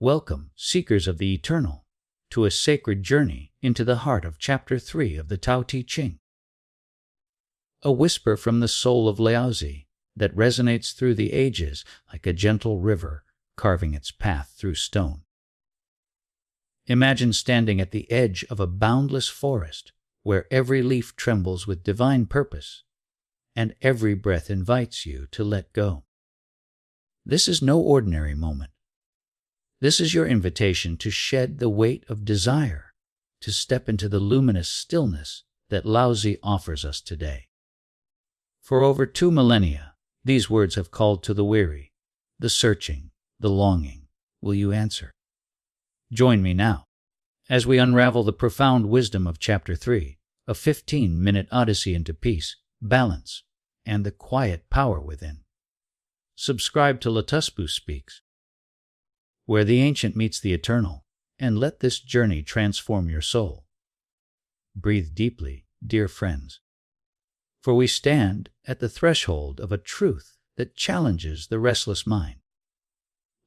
Welcome, seekers of the eternal, to a sacred journey into the heart of Chapter 3 of the Tao Te Ching. A whisper from the soul of Lao Tzu that resonates through the ages like a gentle river carving its path through stone. Imagine standing at the edge of a boundless forest where every leaf trembles with divine purpose and every breath invites you to let go. This is no ordinary moment. This is your invitation to shed the weight of desire, to step into the luminous stillness that Lao Tzu offers us today. For over 2 millennia, these words have called to the weary, the searching, the longing. Will you answer? Join me now as we unravel the profound wisdom of Chapter 3, a 15-minute odyssey into peace, balance, and the quiet power within. Subscribe to Lao Tzu Speaks, where the ancient meets the eternal, and let this journey transform your soul. Breathe deeply, dear friends, for we stand at the threshold of a truth that challenges the restless mind.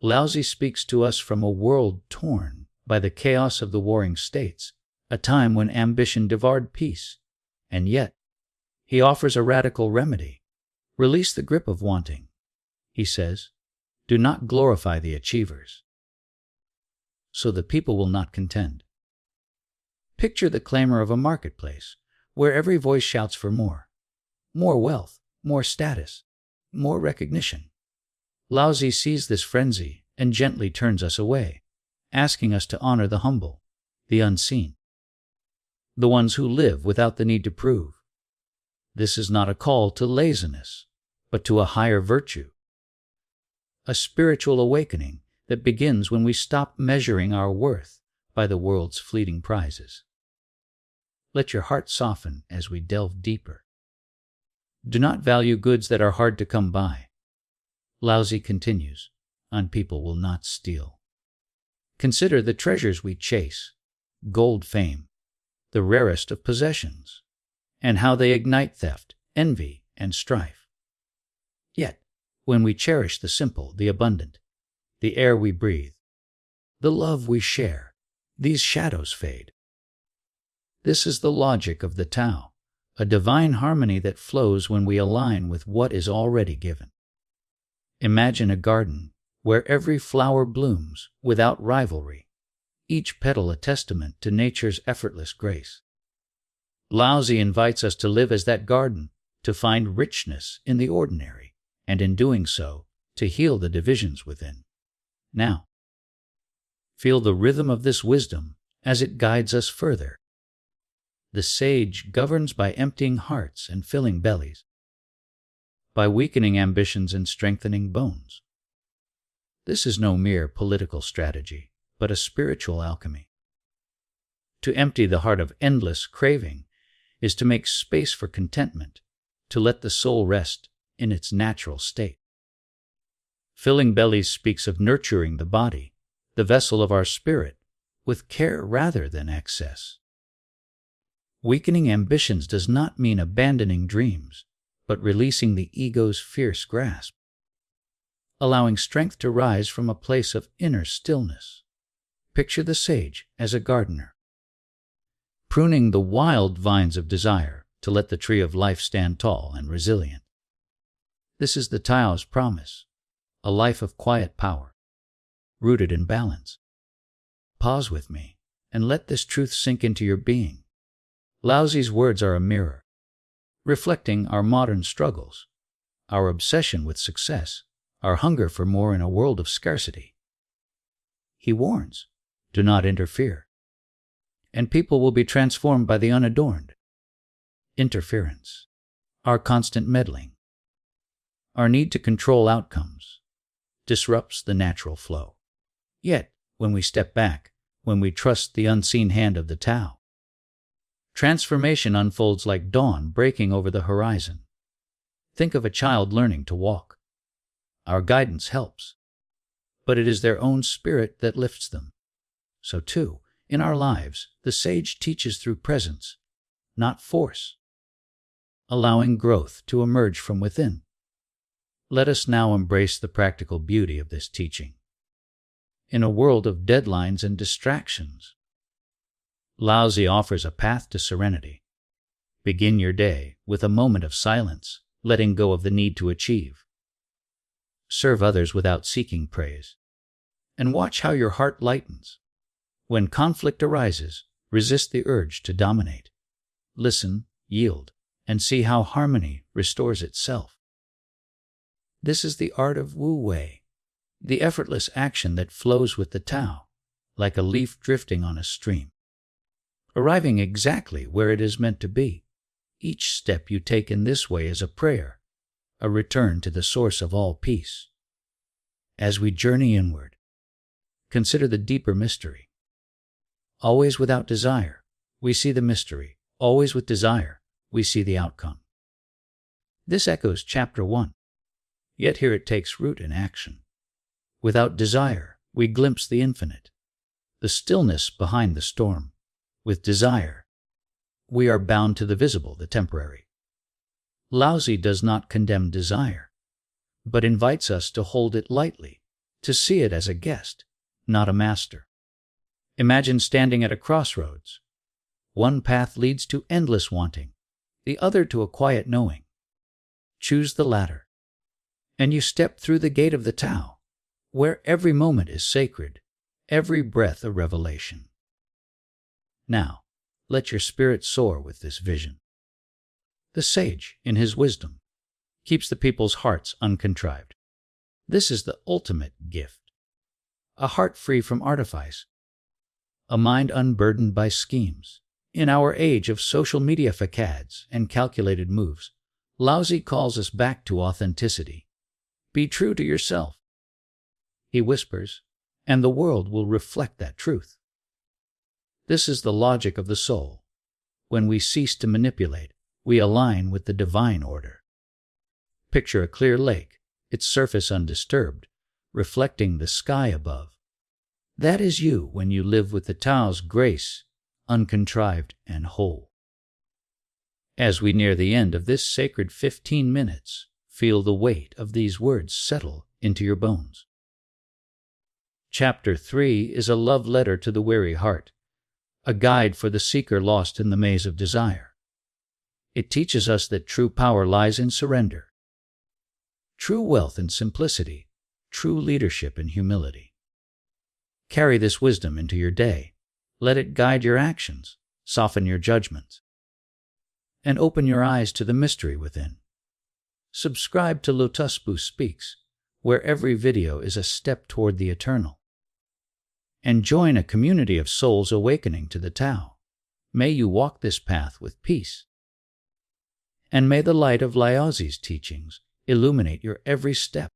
Lao Tzu speaks to us from a world torn by the chaos of the warring states, a time when ambition devoured peace, and yet he offers a radical remedy. Release the grip of wanting. He says, do not glorify the achievers, so the people will not contend. Picture the clamor of a marketplace, where every voice shouts for more wealth, more status, more recognition. Lao Tzu sees this frenzy and gently turns us away, asking us to honor the humble, the unseen, the ones who live without the need to prove. This is not a call to laziness, but to a higher virtue, a spiritual awakening that begins when we stop measuring our worth by the world's fleeting prizes. Let your heart soften as we delve deeper. Do not value goods that are hard to come by. Lao Tzu continues, on people will not steal. Consider the treasures we chase, gold, fame, the rarest of possessions, and how they ignite theft, envy, and strife. Yet, when we cherish the simple, the abundant, the air we breathe, the love we share, these shadows fade. This is the logic of the Tao, a divine harmony that flows when we align with what is already given. Imagine a garden where every flower blooms without rivalry, each petal a testament to nature's effortless grace. Lao Tzu invites us to live as that garden, to find richness in the ordinary, and in doing so, to heal the divisions within. Now, feel the rhythm of this wisdom as it guides us further. The sage governs by emptying hearts and filling bellies, by weakening ambitions and strengthening bones. This is no mere political strategy, but a spiritual alchemy. To empty the heart of endless craving is to make space for contentment, to let the soul rest in its natural state. Filling bellies speaks of nurturing the body, the vessel of our spirit, with care rather than excess. Weakening ambitions does not mean abandoning dreams, but releasing the ego's fierce grasp, allowing strength to rise from a place of inner stillness. Picture the sage as a gardener, pruning the wild vines of desire to let the tree of life stand tall and resilient. This is the Tao's promise, a life of quiet power, rooted in balance. Pause with me and let this truth sink into your being. Lao Tzu's words are a mirror, reflecting our modern struggles, our obsession with success, our hunger for more in a world of scarcity. He warns, do not interfere, and people will be transformed by the unadorned. Interference, our constant meddling, our need to control outcomes, disrupts the natural flow. Yet, when we step back, when we trust the unseen hand of the Tao, transformation unfolds like dawn breaking over the horizon. Think of a child learning to walk. Our guidance helps, but it is their own spirit that lifts them. So too, in our lives, the sage teaches through presence, not force, allowing growth to emerge from within. Let us now embrace the practical beauty of this teaching. in a world of deadlines and distractions. Lao Tzu offers a path to serenity. Begin your day with a moment of silence, letting go of the need to achieve. Serve others without seeking praise. And watch how your heart lightens. When conflict arises, resist the urge to dominate. Listen, yield, and see how harmony restores itself. This is the art of Wu Wei, the effortless action that flows with the Tao, like a leaf drifting on a stream, arriving exactly where it is meant to be. Each step you take in this way is a prayer, a return to the source of all peace. As we journey inward, consider the deeper mystery. Always without desire, we see the mystery. Always with desire, we see the outcome. This echoes Chapter 1, yet here it takes root in action. Without desire, we glimpse the infinite, the stillness behind the storm. With desire, we are bound to the visible, the temporary. Lao Tzu does not condemn desire, but invites us to hold it lightly, to see it as a guest, not a master. Imagine standing at a crossroads. One path leads to endless wanting, the other to a quiet knowing. Choose the latter, and you step through the gate of the Tao, where every moment is sacred, every breath a revelation. Now, let your spirit soar with this vision. The sage, in his wisdom, keeps the people's hearts uncontrived. This is the ultimate gift. A heart free from artifice, a mind unburdened by schemes. In our age of social media facades and calculated moves, Lao Tzu calls us back to authenticity. Be true to yourself, he whispers, and the world will reflect that truth. This is the logic of the soul. When we cease to manipulate, we align with the divine order. Picture a clear lake, its surface undisturbed, reflecting the sky above. That is you when you live with the Tao's grace, uncontrived and whole. As we near the end of this sacred 15 minutes, feel the weight of these words settle into your bones. Chapter 3 is a love letter to the weary heart, a guide for the seeker lost in the maze of desire. It teaches us that true power lies in surrender, true wealth in simplicity, true leadership in humility. Carry this wisdom into your day. Let it guide your actions, soften your judgments, and open your eyes to the mystery within. Subscribe to Lao Tzu Speaks, where every video is a step toward the eternal. And join a community of souls awakening to the Tao. May you walk this path with peace. And may the light of Lao Tzu's teachings illuminate your every step.